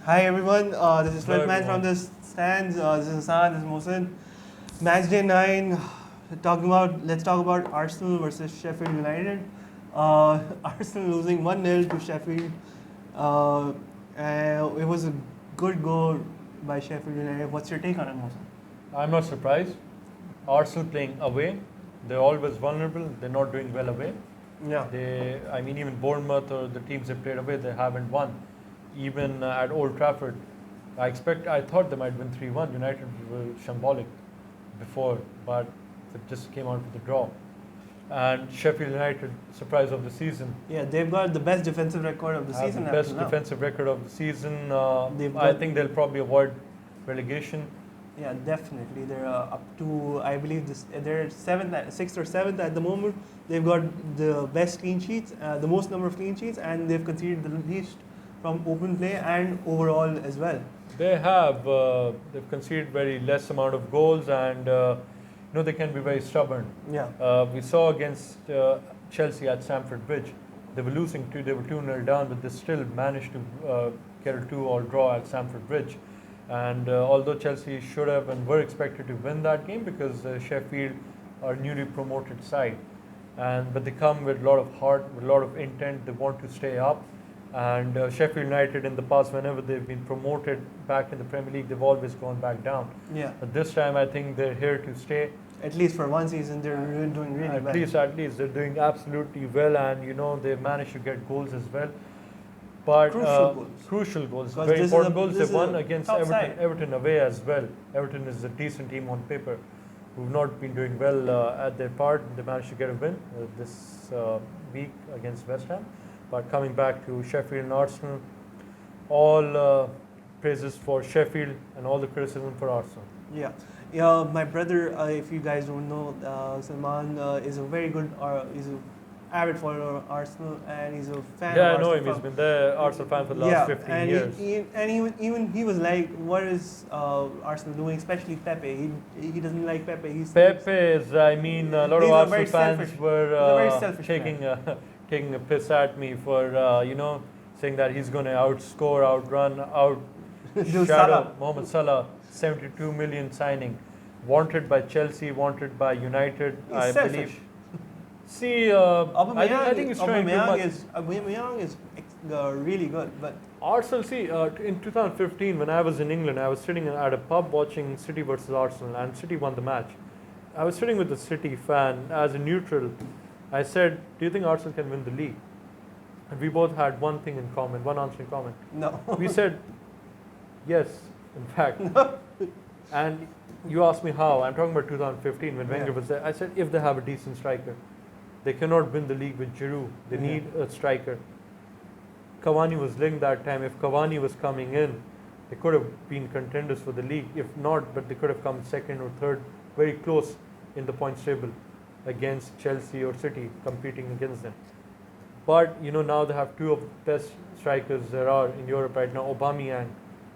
Hi everyone, this is Hello, 12th from everyone. the stands. This is Hassaan, this is Mohsin. Match day 9. Let's talk about Arsenal versus Sheffield United. Arsenal losing 1-0 to Sheffield. It was a good goal by Sheffield United. What's your take on it, Mohsin? I'm not surprised. Arsenal playing away, they're always vulnerable. They're not doing well away. Yeah. Even Bournemouth or the teams they played away, they haven't won. Even at Old Trafford, I thought they might win 3-1. United were shambolic before, but it just came out with a draw. And Sheffield United, surprise of the season, Yeah, they've got the best defensive record of the have season the up best till now. defensive record of the season. I think they'll probably avoid relegation. Yeah, definitely. They're up to, I believe, they're sixth or seventh at the moment. They've got the best clean sheets, the most number of clean sheets, and they've conceded the least from open play and overall as well. They've conceded very less amount of goals, and they can be very stubborn. Yeah. We saw against Chelsea at Stamford Bridge, they were 2-0 down, but they still managed to get a 2-all draw at Stamford Bridge. And although Chelsea should have and were expected to win that game because Sheffield are a newly promoted side, but they come with a lot of heart, with a lot of intent. They want to stay up. And Sheffield United in the past, whenever they've been promoted back in the Premier League, they've always gone back down. Yeah. But this time, I think they're here to stay. At least for one season, they're doing really well. At least they're doing absolutely well, and they've managed to get goals as well. But crucial goals, very important goals. They won against Everton away as well. Everton is a decent team on paper, who've not been doing well at their part. They managed to get a win this week against West Ham. But coming back to Sheffield and Arsenal, all praises for Sheffield and all the criticism for Arsenal. Yeah. Yeah, my brother, if you guys don't know, Salman is a very good, he's an avid follower of Arsenal, and he's a fan of Arsenal. Yeah, I know him. He's been the Arsenal fan for the last 15 years. He was like, what is Arsenal doing, especially Pepe? He doesn't like Pepe. Pepe is, a lot of Arsenal fans were taking a piss at me for, saying that he's going to outrun, outshadow Mohamed Salah, 72 million signing, wanted by Chelsea, wanted by United, I believe. See, I think he's trying too much. Aubameyang is really good, but Arsenal, in 2015, when I was in England, I was sitting at a pub watching City versus Arsenal, and City won the match. I was sitting with a City fan as a neutral. I said, do you think Arsenal can win the league? And we both had one thing in common, one answer in common. No. We said, yes, in fact. And you asked me how. I'm talking about 2015 when Wenger was there. I said, if they have a decent striker. They cannot win the league with Giroud. They need a striker. Cavani was linked that time. If Cavani was coming in, they could have been contenders for the league. If not, but they could have come second or third, very close in the points table against Chelsea or City, competing against them. But now they have two of the best strikers there are in Europe right now, Aubameyang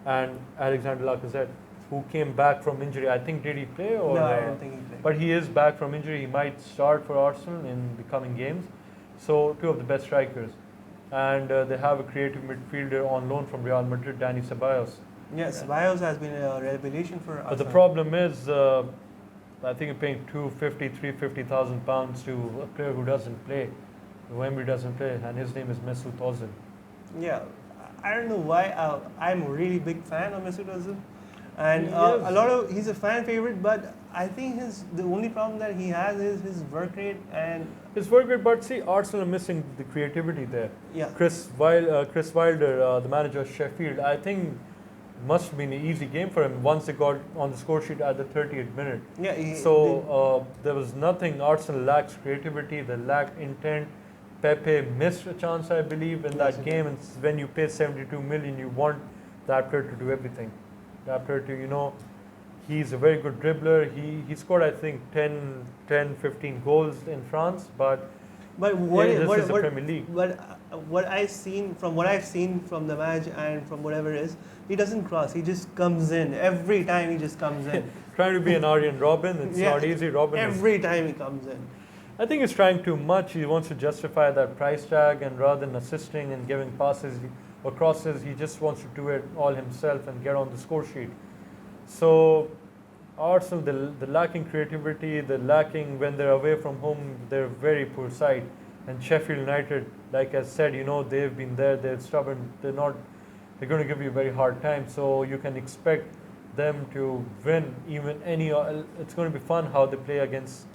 and Alexander Lacazette, who came back from injury. I think, did he play? No, I don't think he played. But he is back from injury. He might start for Arsenal in the coming games. So two of the best strikers. And they have a creative midfielder on loan from Real Madrid, Dani Ceballos. Yes, Ceballos has been a revelation for Arsenal. But the problem is, I think you're paying £350,000 to a player who doesn't play. Emery doesn't play, and his name is Mesut Ozil. Yeah, I don't know why. I'm a really big fan of Mesut Ozil, and he's a fan favorite. But I think the only problem that he has is his work rate and his work rate. But see, Arsenal are missing the creativity there. Yeah, Chris Wilder, the manager of Sheffield, I think must have been an easy game for him once they got on the score sheet at the 30th minute. Yeah. There was nothing. Arsenal lacks creativity. They lacked intent. Pepe missed a chance, I believe, in that game. And when you pay 72 million, you want that player to do everything. That player to, he's a very good dribbler. He scored, I think, 10, 15 goals in France. But this is the Premier League. But what I've seen from the match and from whatever it is, he doesn't cross. He just comes in. Every time he just comes in. Trying to be an Arjen Robben, it's not easy. Every time he comes in. I think he's trying too much. He wants to justify that price tag, and rather than assisting and giving passes, or crosses. He just wants to do it all himself and get on the score sheet. So Arsenal, they're lacking creativity, they're lacking when they're away from home, they're a very poor side. And Sheffield United, like I said, they've been there, they're stubborn, they're going to give you a very hard time. So you can expect them to win it's going to be fun how they play against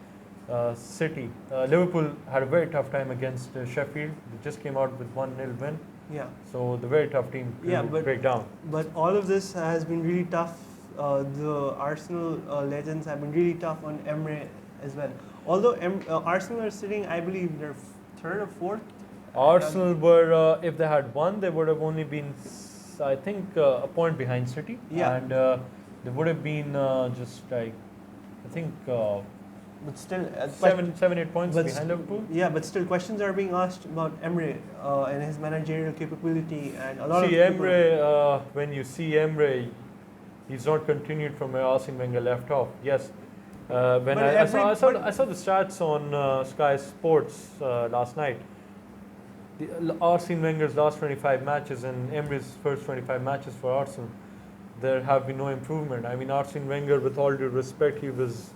City. Liverpool had a very tough time against Sheffield. They just came out with 1-0 win. Yeah. So the very tough team to break down. But all of this has been really tough. The Arsenal legends have been really tough on Emery as well. Although Arsenal are sitting, I believe, they're third or fourth. Arsenal were, if they had won, they would have only been, I think, a point behind City. Yeah. And they would have been just like, I think, but still, 7-8 points behind Liverpool. Yeah, but still, questions are being asked about Emery and his managerial capability, and a lot of Emery. When you see Emery, he's not continued from where Arsene Wenger left off. Yes, when I saw the stats on Sky Sports last night. Arsene Wenger's last 25 matches and Emery's first 25 matches for Arsenal, there have been no improvement. I mean, Arsene Wenger, with all due respect, he was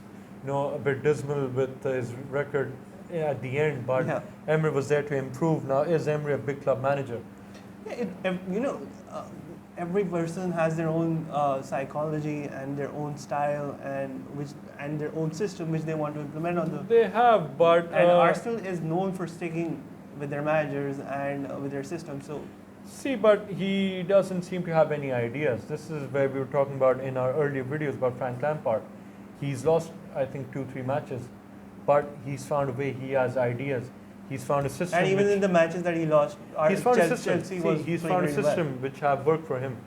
a bit dismal with his record at the end, but Emery was there to improve. Now, is Emery a big club manager? Yeah, every person has their own psychology and their own style and their own system which they want to implement on the. They have, but and Arsenal is known for sticking with their managers and with their system. So. But he doesn't seem to have any ideas. This is where we were talking about in our earlier videos about Frank Lampard. He's lost, I think, 2-3 matches, but he's found a way. He has ideas. He's found a system. And even in the matches that he lost, he's found a system which have worked for him.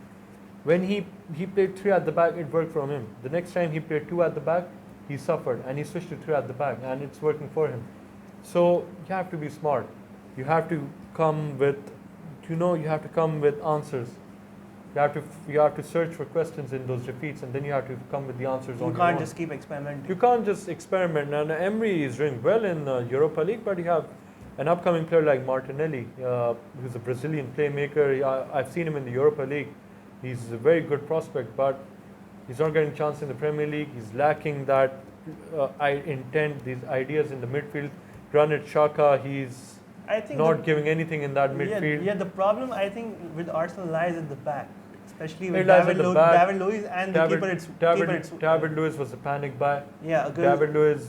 When he played 3 at the back, it worked for him. The next time he played 2 at the back, he suffered, and he switched to 3 at the back, and it's working for him. So you have to be smart. You have to come with, you have to come with answers. You have to search for questions in those defeats, and then you have to come with the answers on your own. You can't just keep experimenting. You can't just experiment. And Emery is doing well in Europa League, but you have an upcoming player like Martinelli, who's a Brazilian playmaker. I've seen him in the Europa League. He's a very good prospect, but he's not getting a chance in the Premier League. He's lacking that intent, these ideas in the midfield. Granit Xhaka, he's not giving anything in that midfield. Yeah, the problem I think with Arsenal lies at the back, especially with David Luiz and the keeper. David Luiz was a panic buy. Yeah, David Luiz.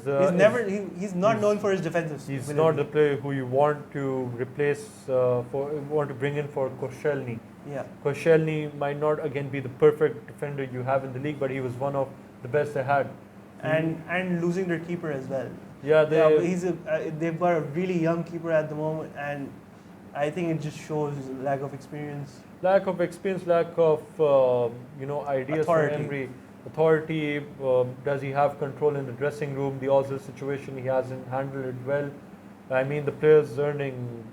He's not known for his defensive. He's not the player who you want to replace want to bring in for Koscielny. Yeah, Koscielny might not again be the perfect defender you have in the league, but he was one of the best they had. And losing their keeper as well. Yeah, they've got a really young keeper at the moment, and I think it just shows lack of experience. Lack of ideas Authority. from Emery. Authority. Does he have control in the dressing room? The Ozil situation, he hasn't handled it well. I mean, the player's earning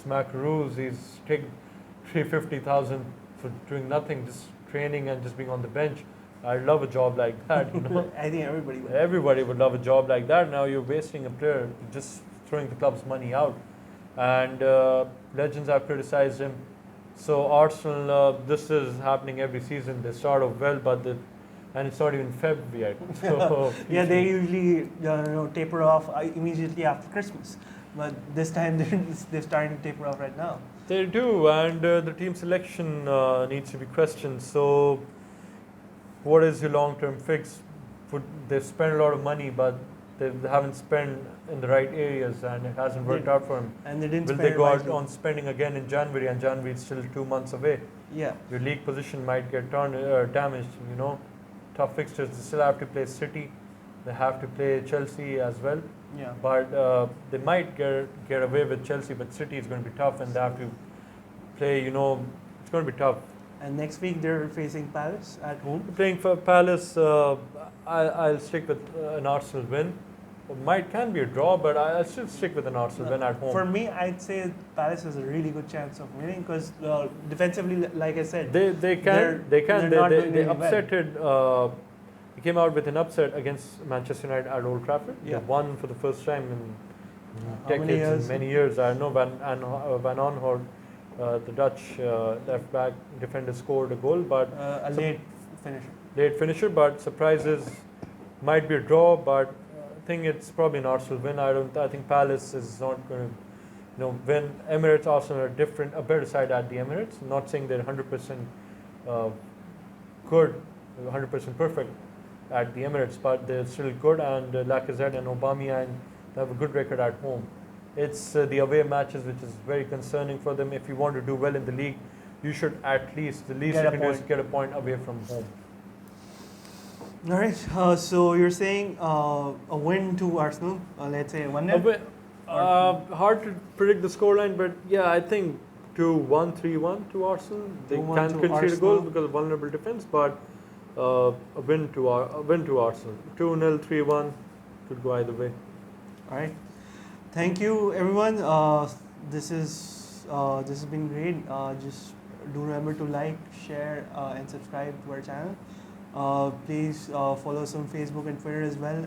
smackaroos. He's taking 350,000 for doing nothing, just training and just being on the bench. I love a job like that. I think everybody would. Everybody would love a job like that. Now you're wasting a player, just throwing the club's money out. And legends have criticized him. So Arsenal, this is happening every season. They start off well, and it's not even February yet. So yeah, they usually taper off immediately after Christmas. But this time they're starting to taper off right now. They do, and the team selection needs to be questioned. So what is your long-term fix? They've spent a lot of money, but they haven't spent in the right areas, and it hasn't worked out for them. And they didn't. Will they go out on spending again in January? And January is still 2 months away. Yeah. Your league position might get damaged. Tough fixtures. They still have to play City. They have to play Chelsea as well. Yeah. But they might get away with Chelsea, but City is going to be tough, and they have to play. It's going to be tough. And next week they're facing Palace at home. Playing for Palace, I'll stick with an Arsenal win. Can be a draw, but I'll still stick with an Arsenal win at home. For me, I'd say Palace has a really good chance of winning because defensively, like I said, they upsetted. They came out with an upset against Manchester United at Old Trafford. Yeah. They won for the first time in decades, many years. I know Van Aanholt, The Dutch left back defender scored a goal, but A late finisher. late finisher. But surprises might be a draw, but I think it's probably an Arsenal win. I think Palace is not going to, win. Emirates, Arsenal are different, a better side at the Emirates. I'm not saying they're 100% good, 100% perfect at the Emirates, but they're still good. And Lacazette and Aubameyang have a good record at home. It's the away matches which is very concerning for them. If you want to do well in the league, you should at least, the least you can do is get a point away from home. All right. So you're saying a win to Arsenal, let's say 1-0? Hard to predict the scoreline, but yeah, I think 2-1, 3-1 to Arsenal. They can't concede a goal because of vulnerable defense, but a win to Arsenal. 2-0, 3-1 could go either way. All right. Thank you, everyone. This has been great. Just do remember to like, share, and subscribe to our channel. Please follow us on Facebook and Twitter as well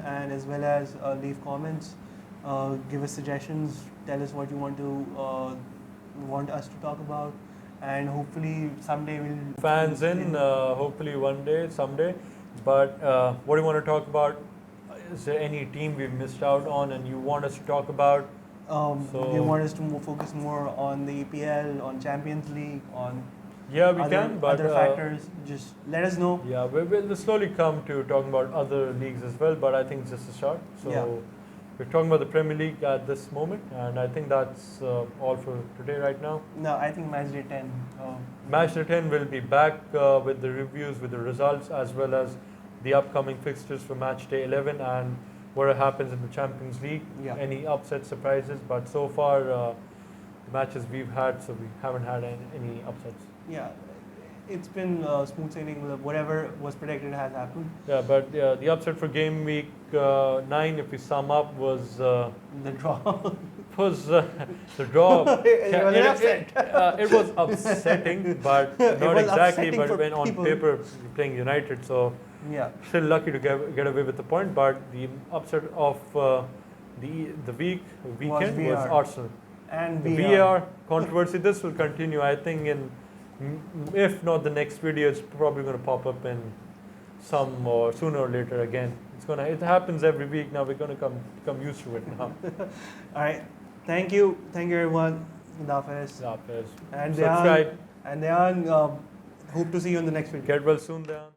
as leave comments. Give us suggestions. Tell us what you want us to talk about, and hopefully someday we'll fans in. Hopefully one day, someday. But what do you want to talk about? Is there any team we've missed out on and you want us to talk about? They want us to focus more on the EPL, on Champions League, on other factors. Just let us know. Yeah, we'll slowly come to talking about other leagues as well, but I think it's just a start. So we're talking about the Premier League at this moment, and I think that's all for today right now. No, I think Matchday 10. Matchday 10 will be back with the reviews, with the results, as well as the upcoming fixtures for Matchday 11 and what happens in the Champions League. Any upset surprises, but so far the matches we've had, so we haven't had any upsets. Yeah, it's been smooth sailing. Whatever was predicted has happened. Yeah, but the upset for game week 9, if we sum up, was the draw. The draw. It was upsetting, but not exactly. But when on paper you're playing United, so still lucky to get away with the point. But the upset of the weekend was Arsenal. And the VAR controversy. This will continue, I think, if not the next video, it's probably going to pop up in some or sooner or later again. It happens every week now. We're going to become used to it now. All right. Thank you everyone. Hafiz. And subscribe. And Dehan, hope to see you in the next video. Get well soon, Dehan.